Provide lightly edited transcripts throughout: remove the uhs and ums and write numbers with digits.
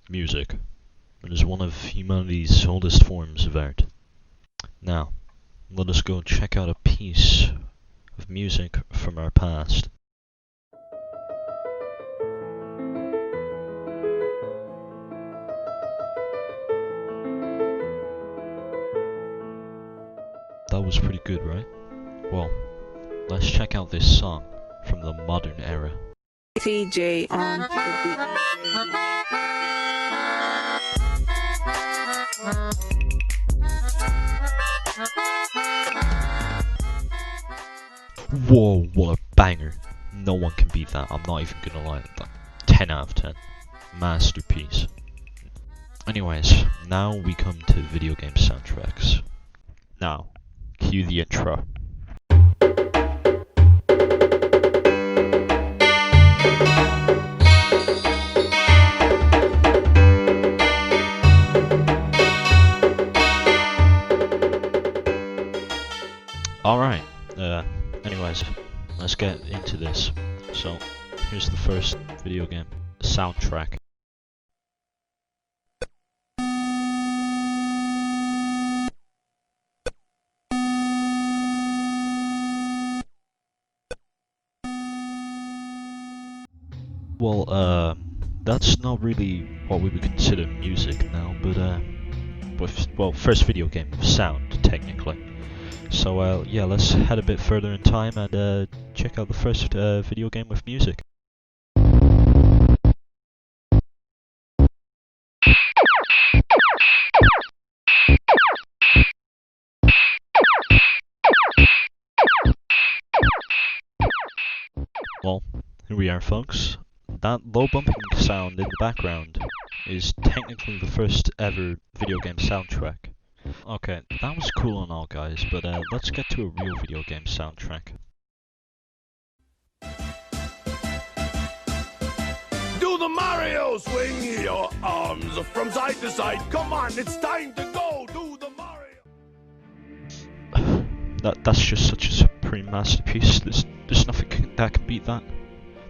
Music. It is one of humanity's oldest forms of art. Now, let us go check out a piece of music from our past. That was pretty good, right? Well, let's check out this song from the modern era. TJ on the beat. Whoa, what a banger. No one can beat that, I'm not even gonna lie. 10 out of 10. Masterpiece. Anyways, now we come to video game soundtracks. Now, cue the intro. Alright, anyways, let's get into this. So, here's the first video game soundtrack. Well, that's not really what we would consider music now, but first video game with sound, technically. So, yeah, let's head a bit further in time and check out the first video game with music. Well, here we are, folks. That low bumping sound in the background is technically the first ever video game soundtrack. Okay, that was cool and all, guys, but let's get to a real video game soundtrack. Do the Mario, swing your arms from side to side. Come on, it's time to go. Do the Mario. That's just such a supreme masterpiece. There's nothing that can beat that.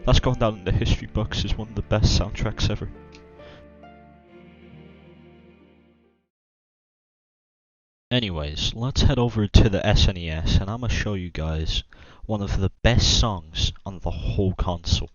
That's going down in the history books as one of the best soundtracks ever. Anyways, let's head over to the SNES and I'm gonna show you guys one of the best songs on the whole console.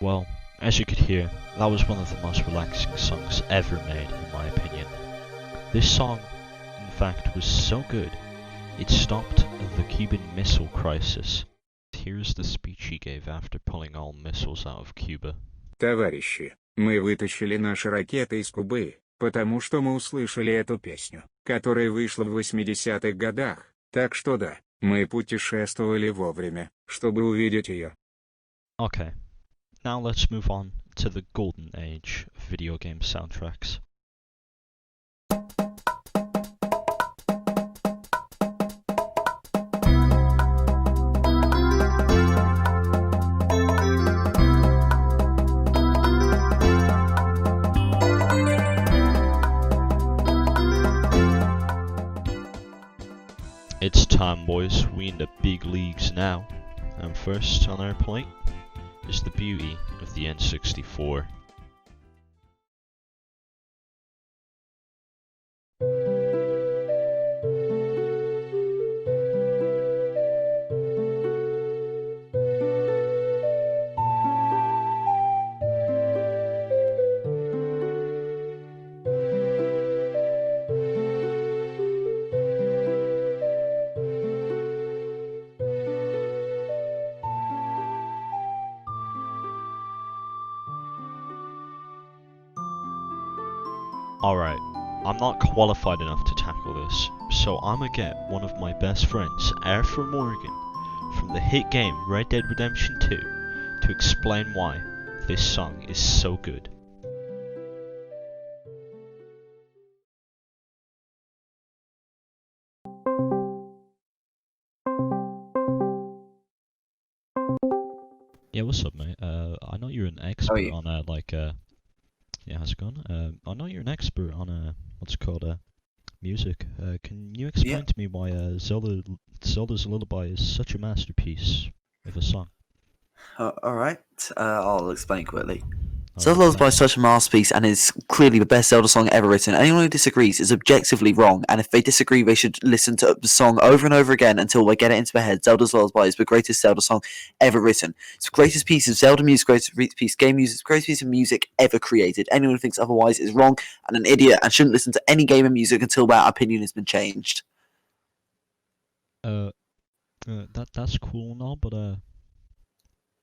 Well, as you could hear, that was one of the most relaxing songs ever made, in my opinion. This song, in fact, was so good, it stopped the Cuban Missile Crisis. Here's the speech he gave after pulling all missiles out of Cuba. Товарищи, мы вытащили наши ракеты из Кубы, потому что мы услышали эту песню, которая вышла в 80-х годах, так что да, мы путешествовали вовремя, чтобы увидеть ее. Okay. Now let's move on to the golden age of video game soundtracks. It's time, boys, we in the big leagues now. And first on our plate is the beauty of the N64. Alright, I'm not qualified enough to tackle this, so I'ma get one of my best friends, Arthur Morgan, from the hit game Red Dead Redemption 2, to explain why this song is so good. Yeah, what's up, mate? I know you're an How are expert you? on yeah, how's it going? I know you're an expert on what's it called music. Can you Yeah. explain to me why Zelda's Lullaby is such a masterpiece of a song? All right. I'll explain quickly. All right, Zelda Lullaby is thanks. such a masterpiece and is clearly the best Zelda song ever written. Anyone who disagrees is objectively wrong, and if they disagree, they should listen to the song over and over again until they get it into their head. Zelda's Lullaby is the greatest Zelda song ever written. It's the greatest piece of Zelda music, greatest piece of game music, greatest piece of music ever created. Anyone who thinks otherwise is wrong and an idiot and shouldn't listen to any game of music until that opinion has been changed. Uh, that's cool and all, but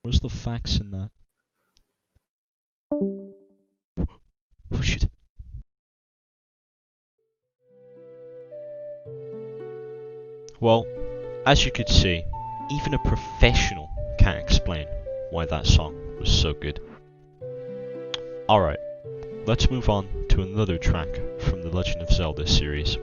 where's the facts in that? Oh shit. Well, as you could see, even a professional can't explain why that song was so good. Alright, let's move on to another track from the Legend of Zelda series.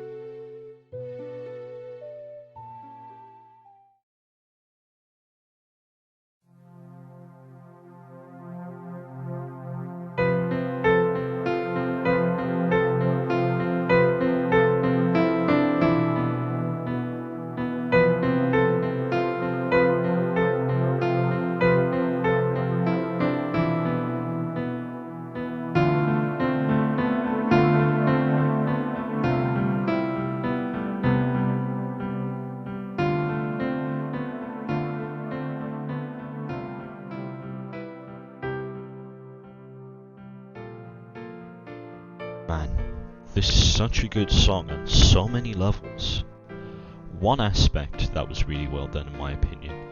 Man, this is such a good song on so many levels. One aspect that was really well done in my opinion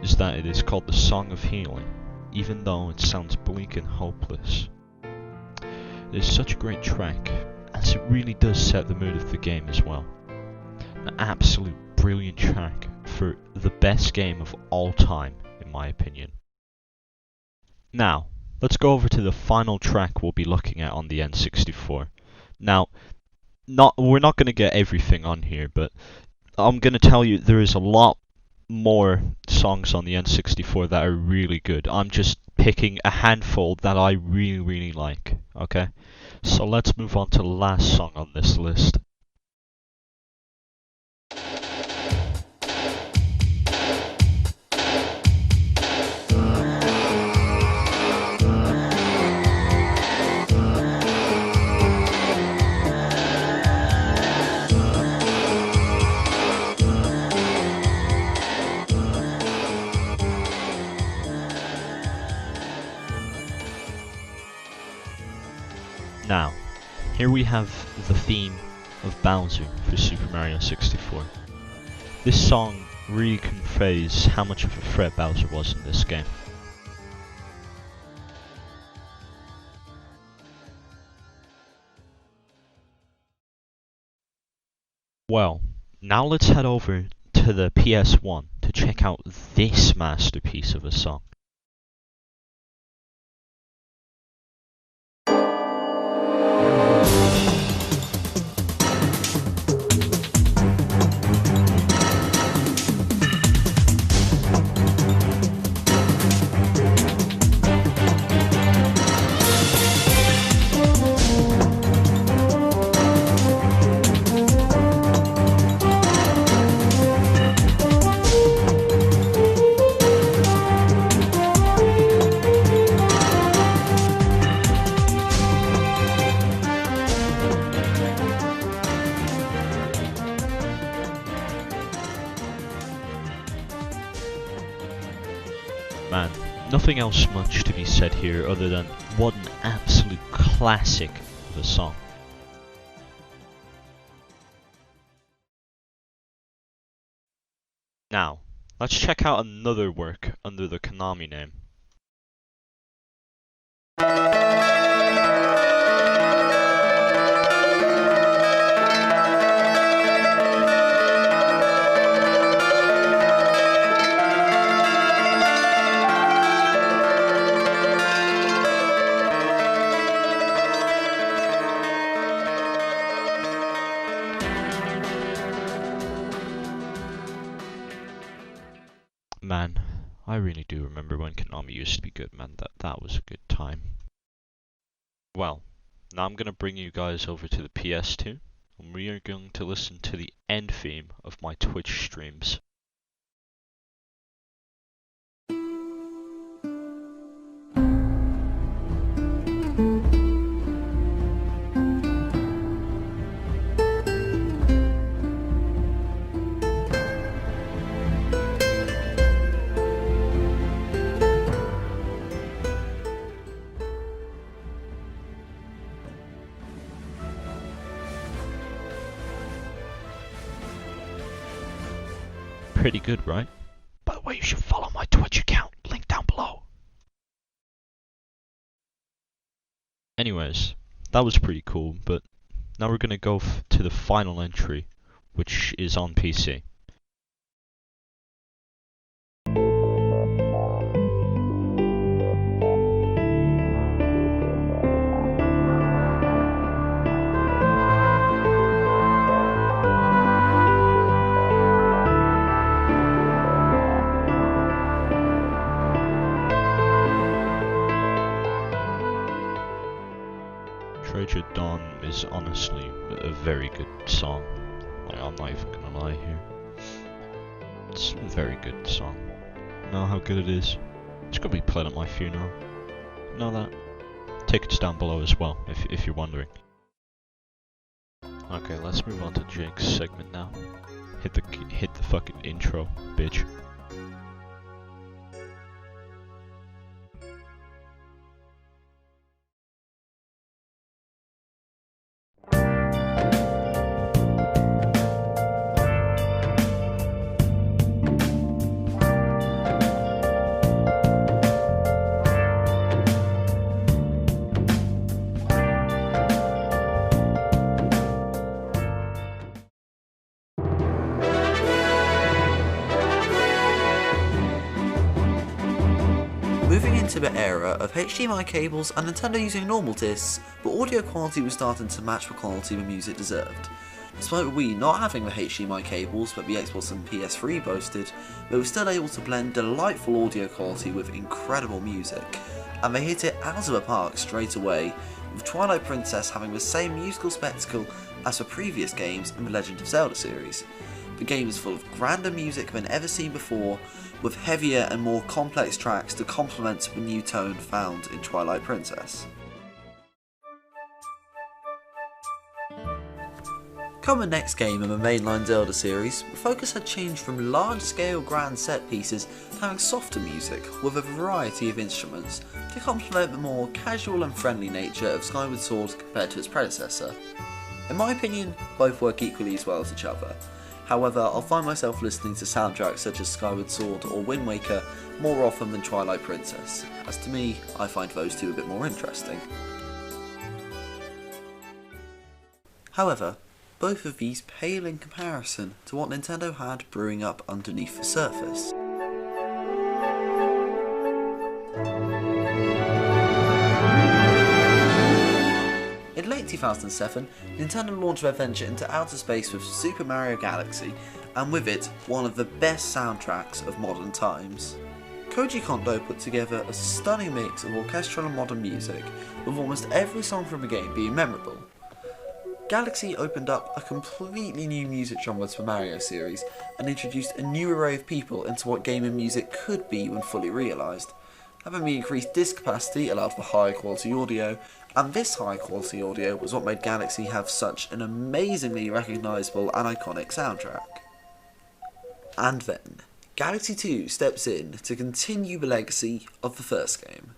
is that it is called the Song of Healing, even though it sounds bleak and hopeless. It is such a great track, as it really does set the mood of the game as well. An absolute brilliant track for the best game of all time, in my opinion. Now, let's go over to the final track we'll be looking at on the N64. Now, we're not going to get everything on here, but I'm going to tell you there is a lot more songs on the N64 that are really good. I'm just picking a handful that I really, really like, okay? So let's move on to the last song on this list. Now, here we have the theme of Bowser for Super Mario 64. This song really conveys how much of a threat Bowser was in this game. Well, now let's head over to the PS1 to check out this masterpiece of a song. Man, nothing else much to be said here other than what an absolute classic of a song. Now, let's check out another work under the Konami name. Man, I really do remember when Konami used to be good, man. That was a good time. Well, now I'm going to bring you guys over to the PS2, and we are going to listen to the end theme of my Twitch streams. Pretty good, right? By the way, you should follow my Twitch account, link down below. Anyways, that was pretty cool, but now we're gonna go to the final entry, which is on PC. Treasure Dawn is honestly a very good song. Like, I'm not even gonna lie here. It's a very good song. You know how good it is? It's gonna be played at my funeral. You know that? Tickets down below as well, if you're wondering. Okay, let's move on to Jake's segment now. Hit the fucking intro, bitch. Moving into the era of HDMI cables and Nintendo using normal discs, but audio quality was starting to match the quality the music deserved. Despite Wii not having the HDMI cables that the Xbox and PS3 boasted, they were still able to blend delightful audio quality with incredible music, and they hit it out of the park straight away, with Twilight Princess having the same musical spectacle as the previous games in the Legend of Zelda series. The game is full of grander music than ever seen before, with heavier and more complex tracks to complement the new tone found in Twilight Princess. Come the next game in the mainline Zelda series, the focus had changed from large-scale grand set pieces to having softer music with a variety of instruments to complement the more casual and friendly nature of Skyward Sword compared to its predecessor. In my opinion, both work equally as well as each other. However, I'll find myself listening to soundtracks such as Skyward Sword or Wind Waker more often than Twilight Princess, as to me, I find those two a bit more interesting. However, both of these pale in comparison to what Nintendo had brewing up underneath the surface. In late 2007, Nintendo launched their venture into outer space with Super Mario Galaxy, and with it, one of the best soundtracks of modern times. Koji Kondo put together a stunning mix of orchestral and modern music, with almost every song from the game being memorable. Galaxy opened up a completely new music genre to the Mario series, and introduced a new array of people into what gaming music could be when fully realised. Having the increased disc capacity allowed for higher quality audio, and this high quality audio was what made Galaxy have such an amazingly recognisable and iconic soundtrack. And then, Galaxy 2 steps in to continue the legacy of the first game.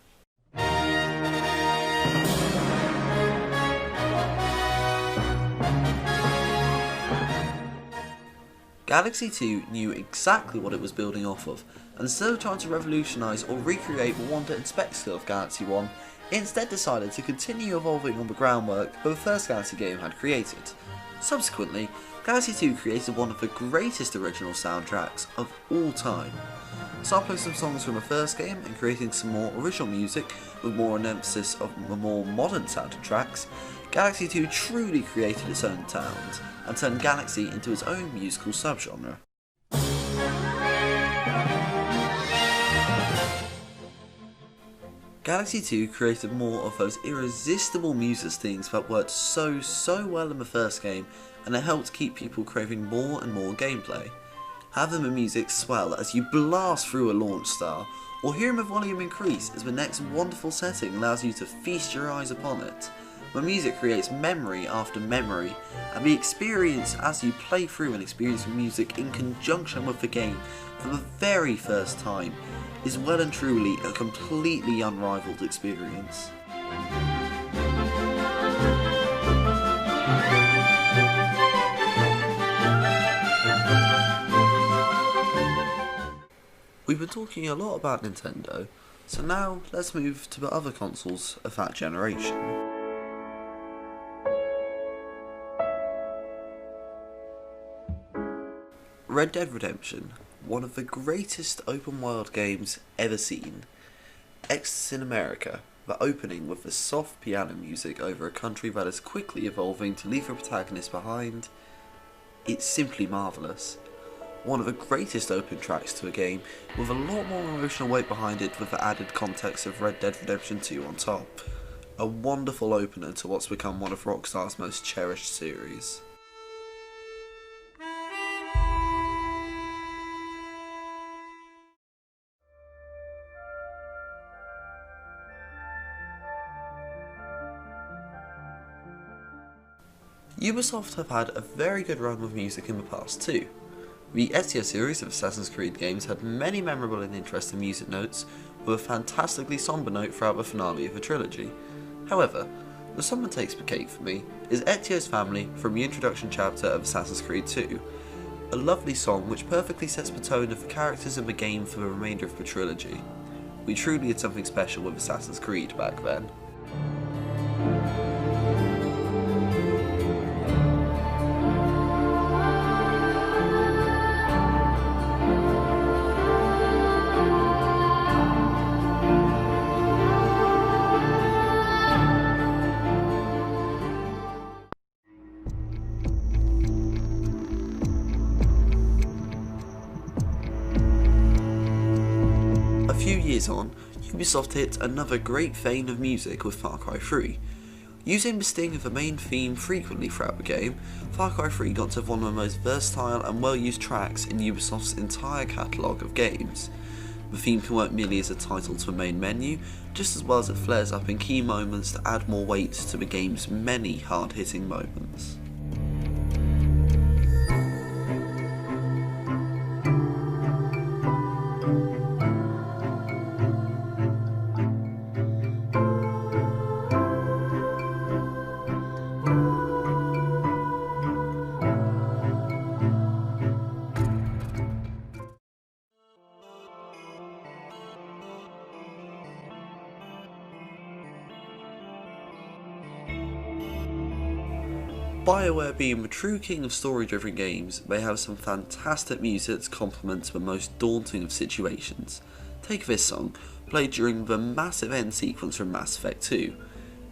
Galaxy 2 knew exactly what it was building off of, and instead of trying to revolutionise or recreate the wonder and spectacle of Galaxy 1, it instead decided to continue evolving on the groundwork that the first Galaxy game had created. Subsequently, Galaxy 2 created one of the greatest original soundtracks of all time. Sampling some songs from the first game and creating some more original music with more an emphasis of the more modern sounded tracks, Galaxy 2 truly created its own sound and turned Galaxy into its own musical subgenre. Galaxy 2 created more of those irresistible music themes that worked so well in the first game, and it helped keep people craving more and more gameplay. Having the music swell as you blast through a launch star, or hearing the volume increase as the next wonderful setting allows you to feast your eyes upon it. The music creates memory after memory, and the experience as you play through and experience the music in conjunction with the game for the very first time is well and truly a completely unrivaled experience. We've been talking a lot about Nintendo, so now let's move to the other consoles of that generation. Red Dead Redemption, one of the greatest open world games ever seen. Exodus in America, the opening with the soft piano music over a country that is quickly evolving to leave the protagonist behind. It's simply marvellous. One of the greatest open tracks to a game, with a lot more emotional weight behind it with the added context of Red Dead Redemption 2 on top. A wonderful opener to what's become one of Rockstar's most cherished series. Ubisoft have had a very good run with music in the past too. The Ezio series of Assassin's Creed games had many memorable and interesting music notes, with a fantastically somber note throughout the finale of the trilogy. However, the song that takes the cake for me is Ezio's Family from the introduction chapter of Assassin's Creed 2, a lovely song which perfectly sets the tone of the characters in the game for the remainder of the trilogy. We truly had something special with Assassin's Creed back then. A few years on, Ubisoft hit another great vein of music with Far Cry 3. Using the sting of the main theme frequently throughout the game, Far Cry 3 got to have one of the most versatile and well-used tracks in Ubisoft's entire catalogue of games. The theme can work merely as a title to the main menu, just as well as it flares up in key moments to add more weight to the game's many hard-hitting moments. BioWare being the true king of story-driven games, they have some fantastic music to complement the most daunting of situations. Take this song, played during the massive end sequence from Mass Effect 2.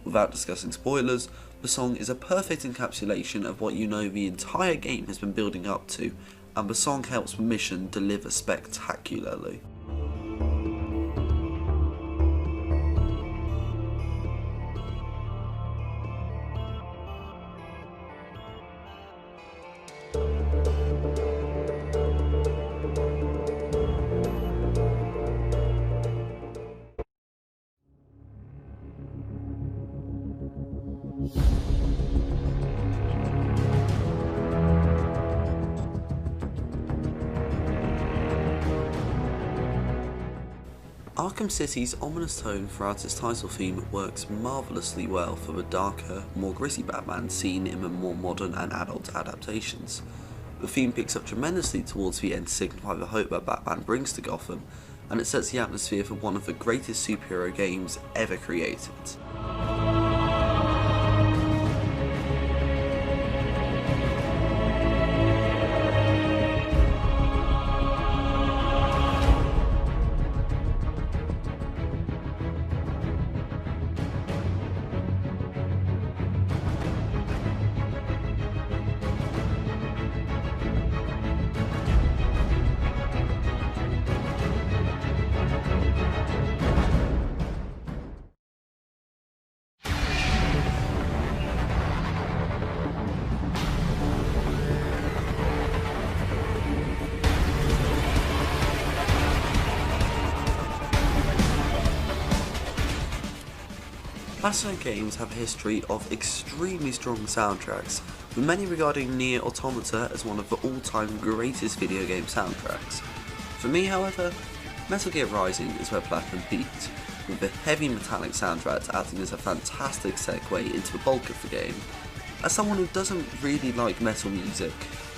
Without discussing spoilers, the song is a perfect encapsulation of what you know the entire game has been building up to, and the song helps the mission deliver spectacularly. Arkham City's ominous tone throughout its title theme works marvellously well for the darker, more gritty Batman seen in the more modern and adult adaptations. The theme picks up tremendously towards the end to signify the hope that Batman brings to Gotham, and it sets the atmosphere for one of the greatest superhero games ever created. Platinum Games have a history of extremely strong soundtracks, with many regarding Nier Automata as one of the all-time greatest video game soundtracks. For me, however, Metal Gear Rising is where Platinum peaked, with the heavy metallic soundtrack acting as a fantastic segue into the bulk of the game. As someone who doesn't really like metal music,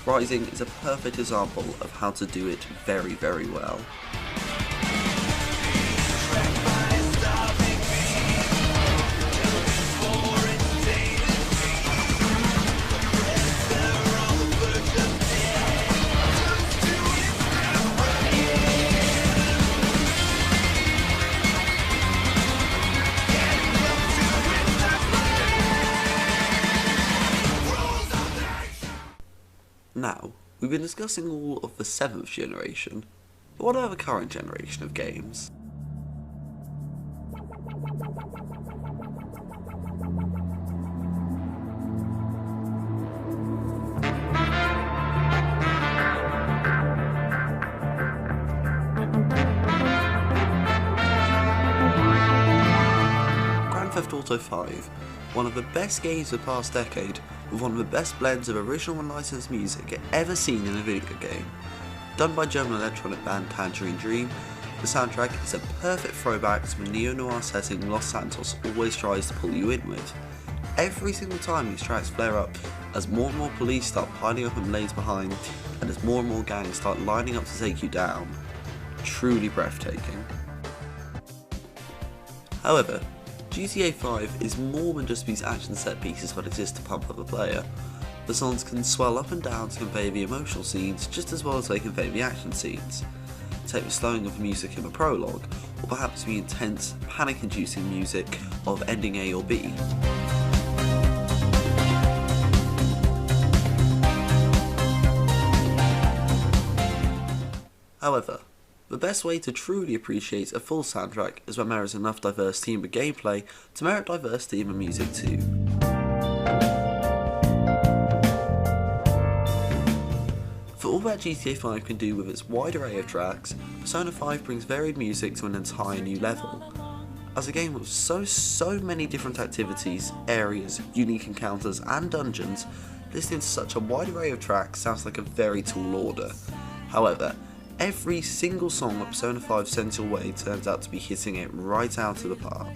Rising is a perfect example of how to do it very, very well. Now, we've been discussing all of the 7th generation, but what about the current generation of games? Grand Theft Auto 5, one of the best games of the past decade, with one of the best blends of original and licensed music ever seen in a video game. Done by German electronic band Tangerine Dream, the soundtrack is a perfect throwback to the neo-noir setting Los Santos always tries to pull you in with. Every single time these tracks flare up, as more and more police start piling up in lanes behind, and as more and more gangs start lining up to take you down. Truly breathtaking. However, GTA 5 is more than just these action set pieces that exist to pump up the player. The songs can swell up and down to convey the emotional scenes just as well as they convey the action scenes. Take the slowing of the music in the prologue, or perhaps the intense, panic-inducing music of ending A or B. However, the best way to truly appreciate a full soundtrack is when there is enough diversity in the gameplay to merit diversity in the music too. For all that GTA 5 can do with its wide array of tracks, Persona 5 brings varied music to an entire new level. As a game with so many different activities, areas, unique encounters and dungeons, listening to such a wide array of tracks sounds like a very tall order. However, every single song that Persona 5 sends your way turns out to be hitting it right out of the park.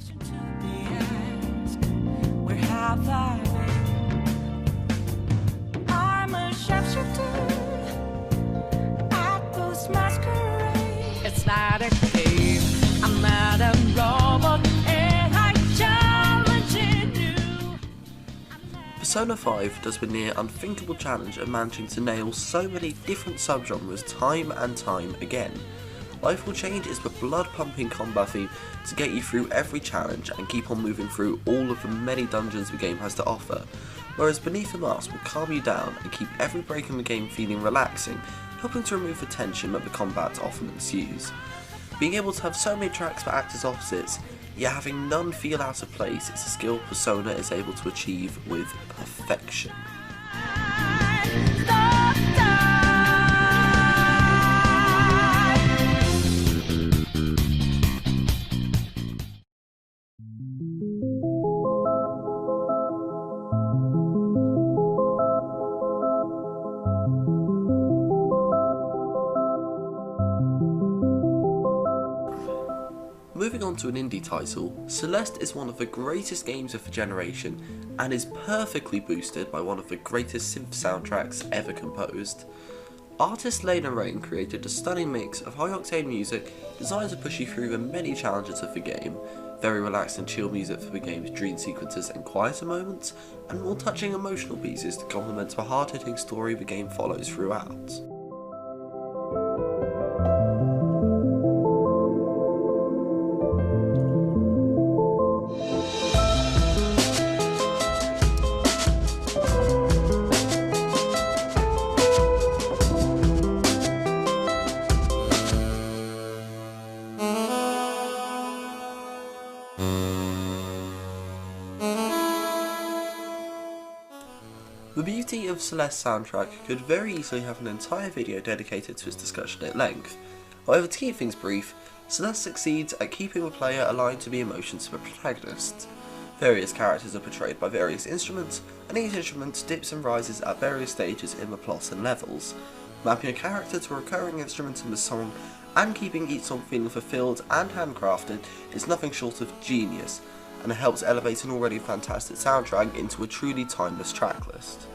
I'm a sharpshooter at those masquerades. It's not a game, I'm not a robot, and I'm challenging you. Persona 5 does the near unthinkable challenge of managing to nail so many different subgenres time and time again. Life Will Change is the blood-pumping combat theme to get you through every challenge and keep on moving through all of the many dungeons the game has to offer, whereas Beneath the Mask will calm you down and keep every break in the game feeling relaxing, helping to remove the tension that the combat often ensues. Being able to have so many tracks that act as opposites, yet having none feel out of place, is a skill Persona is able to achieve with perfection. Moving on to an indie title, Celeste is one of the greatest games of the generation and is perfectly boosted by one of the greatest synth soundtracks ever composed. Artist Lena Raine created a stunning mix of high-octane music designed to push you through the many challenges of the game, very relaxed and chill music for the game's dream sequences and quieter moments, and more touching emotional pieces to complement the hard-hitting story the game follows throughout. The beauty of Celeste's soundtrack could very easily have an entire video dedicated to its discussion at length. However, to keep things brief, Celeste succeeds at keeping the player aligned to the emotions of the protagonist. Various characters are portrayed by various instruments, and each instrument dips and rises at various stages in the plot and levels. Mapping a character to a recurring instrument in the song and keeping each song feeling fulfilled and handcrafted is nothing short of genius, and it helps elevate an already fantastic soundtrack into a truly timeless tracklist.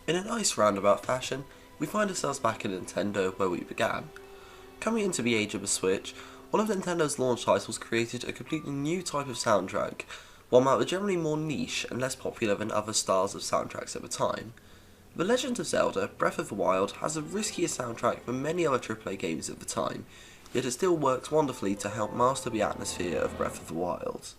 In a nice roundabout fashion, we find ourselves back in Nintendo where we began. Coming into the age of the Switch, one of Nintendo's launch titles created a completely new type of soundtrack, one that was generally more niche and less popular than other styles of soundtracks at the time. The Legend of Zelda: Breath of the Wild has a riskier soundtrack than many other AAA games at the time, yet it still works wonderfully to help master the atmosphere of Breath of the Wild.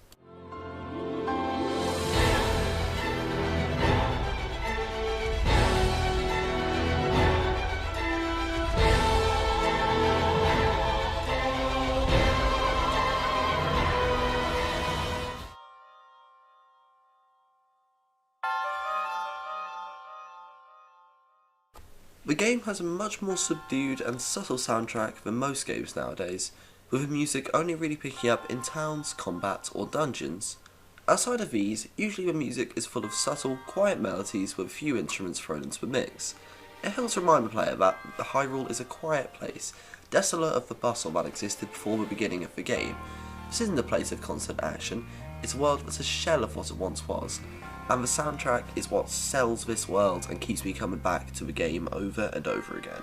The game has a much more subdued and subtle soundtrack than most games nowadays, with the music only really picking up in towns, combat, or dungeons. Outside of these, usually the music is full of subtle, quiet melodies with a few instruments thrown into the mix. It helps remind the player that the Hyrule is a quiet place, desolate of the bustle that existed before the beginning of the game. This isn't a place of constant action, it's a world that's a shell of what it once was, and the soundtrack is what sells this world and keeps me coming back to the game over and over again.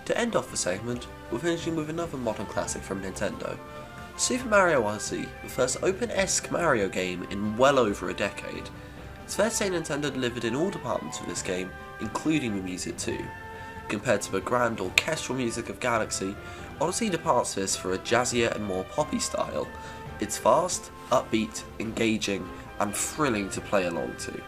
To end off the segment, we're finishing with another modern classic from Nintendo. Super Mario Odyssey, the first open-esque Mario game in well over a decade. It's fair to say Nintendo delivered in all departments of this game, including the music too. Compared to the grand orchestral music of Galaxy, Odyssey departs this for a jazzier and more poppy style. It's fast, upbeat, engaging, and thrilling to play along to.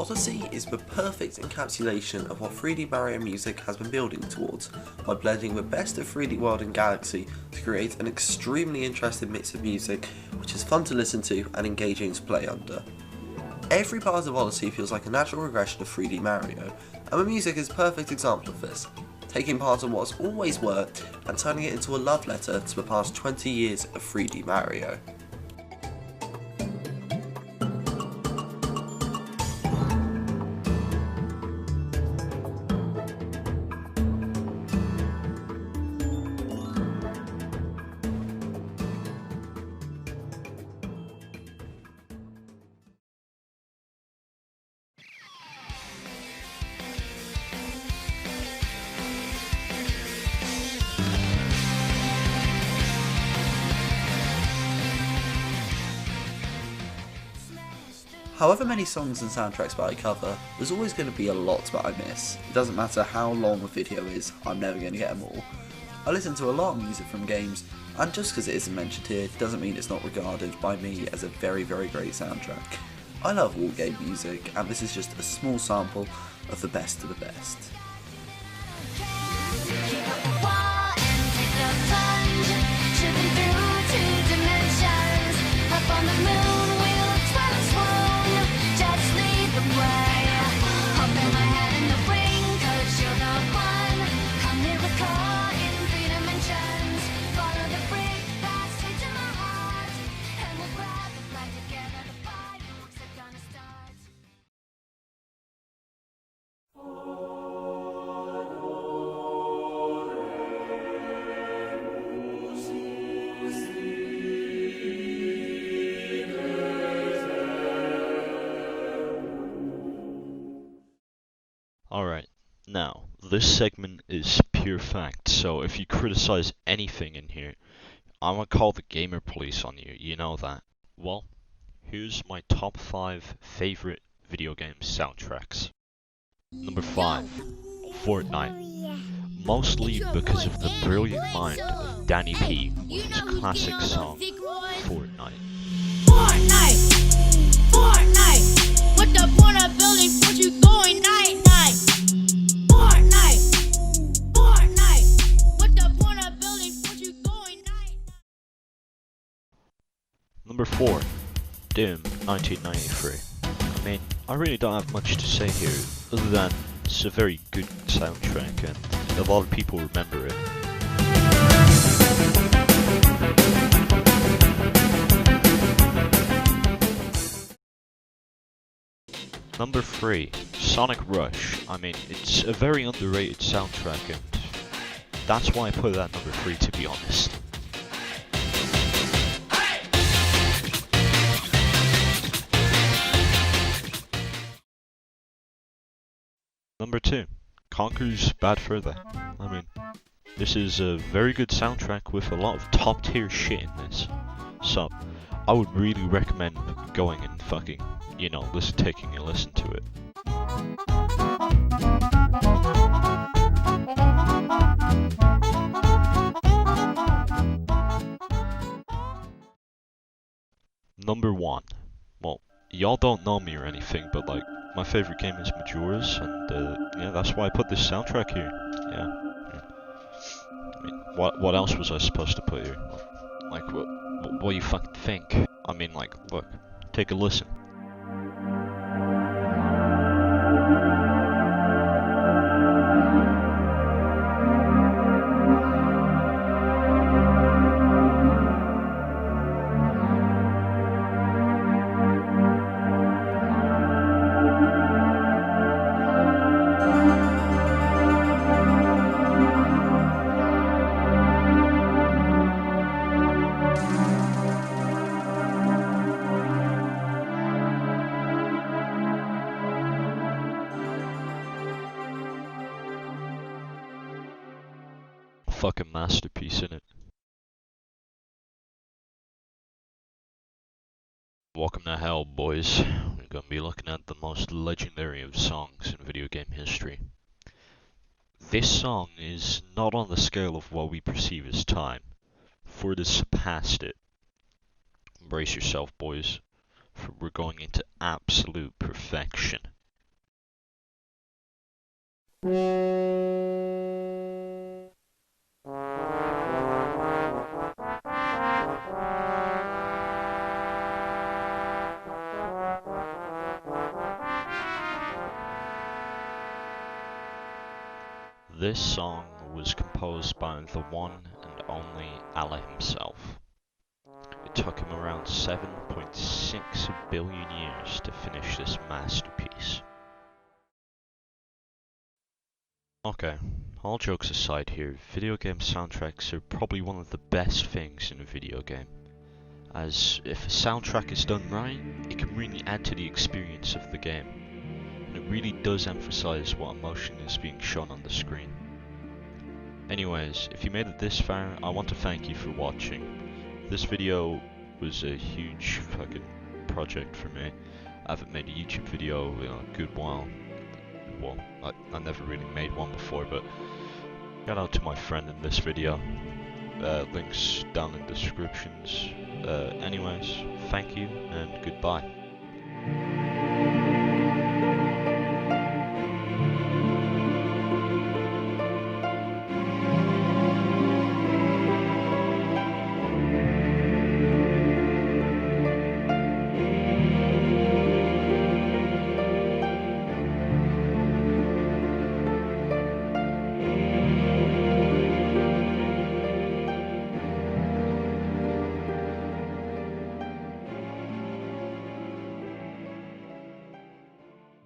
Odyssey is the perfect encapsulation of what 3D Mario music has been building towards, by blending the best of 3D World and Galaxy to create an extremely interesting mix of music which is fun to listen to and engaging to play under. Every part of Odyssey feels like a natural regression of 3D Mario, and the music is a perfect example of this, taking part in what's always worked and turning it into a love letter to the past 20 years of 3D Mario. However many songs and soundtracks that I cover, there's always going to be a lot that I miss. It doesn't matter how long the video is, I'm never going to get them all. I listen to a lot of music from games, and just because it isn't mentioned here doesn't mean it's not regarded by me as a very, very great soundtrack. I love all game music, and this is just a small sample of the best of the best. This segment is pure fact, so if you criticize anything in here, I'm gonna call the gamer police on you, you know that. Well, here's my top 5 favorite video game soundtracks. Number 5, Fortnite. Mostly because of the brilliant mind of Danny P with his classic song, Fortnite. Fortnite, Fortnite. What the point of building for you going night night? Fortnite, Fortnite. What the point of building for you going night? Number 4, Doom 1993. I mean, I really don't have much to say here, other than it's a very good soundtrack and a lot of people remember it. Number 3, Sonic Rush. I mean, it's a very underrated soundtrack and that's why I put it at number 3, to be honest. Number 2, Conker's Bad Fur Day. I mean, this is a very good soundtrack with a lot of top tier shit in this. So, I would really recommend going and fucking, you know, taking a listen to it. Number 1. Well, y'all don't know me or anything, but like, my favorite game is Majora's, and yeah, that's why I put this soundtrack here. Yeah. I mean, what else was I supposed to put here? Like, what do you fucking think? I mean, like, look, take a listen. Fucking masterpiece, innit? Welcome to hell, boys. We're gonna be looking at the most legendary of songs in video game history. This song is not on the scale of what we perceive as time, for it has surpassed it. Brace yourself, boys, for we're going into absolute perfection. This song was composed by the one and only Allah himself. It took him around 7.6 billion years to finish this masterpiece. Okay, all jokes aside here, video game soundtracks are probably one of the best things in a video game. As if a soundtrack is done right, it can really add to the experience of the game. And it really does emphasize what emotion is being shown on the screen. Anyways, if you made it this far, I want to thank you for watching. This video was a huge fucking project for me. I haven't made a YouTube video in a good while. Well, I never really made one before, but shout out to my friend in this video. Links down in the descriptions. Anyways, thank you and goodbye.